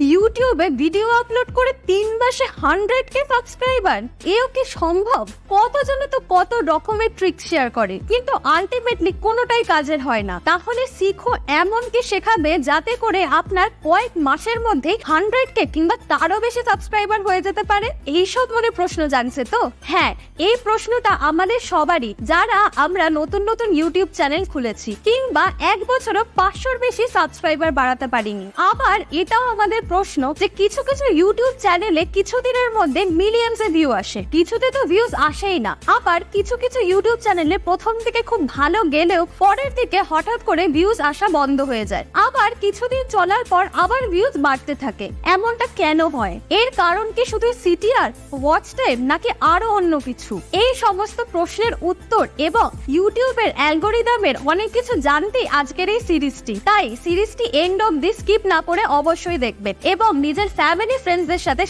ইউটিউবে video upload করে 3 মাসে 100K সাবস্ক্রাইবার, এও কি সম্ভব? কতজনে তো কত রকমের ট্রিক শেয়ার করে, কিন্তু আলটিমেটলি কোনোটাই কাজের হয় না। তাহলে শিখো এমন কি শেখাবে যাতে করে আপনার কয়েক মাসের মধ্যে 100K কিংবা তারও বেশি সাবস্ক্রাইবার হয়ে যেতে পারে। এইসব মনে প্রশ্ন জানছে তো? হ্যাঁ, এই প্রশ্নটা আমাদের সবারই, যারা আমরা নতুন নতুন ইউটিউব চ্যানেল খুলেছি কিংবা এক বছরও 500-র বেশি সাবস্ক্রাইবার বাড়াতে পারিনি। আবার এটাও আমাদের প্রশ্ন যে কিছু কিছু ইউটিউব চ্যানেলে কিছুদিনের মধ্যে মিলিয়নসে ভিউ আসে, কিছুতে তো ভিউজ আসেই না। আবার কিছু কিছু ইউটিউব চ্যানেলে প্রথম থেকে খুব ভালো গেলেও পরের দিকে হঠাৎ করে ভিউজ আসা বন্ধ হয়ে যায়। আবার কিছুদিন চলার পর আবার ভিউজ বাড়তে থাকে। এমনটা কেন হয়? এর কারণ কি শুধু সিটিআর, ওয়াচ টাইম, নাকি আরো অন্য কিছু? এই সমস্ত প্রশ্নের উত্তর এবং ইউটিউবের অ্যালগোরিদমের অনেক কিছু জানতেই আজকের এই সিরিজটি। তাই সিরিজটি এন্ড অব দি স্কিপ না করে অবশ্যই দেখবেন এবং নিজের ফ্যামিলি ফ্রেন্ডসদের সাথে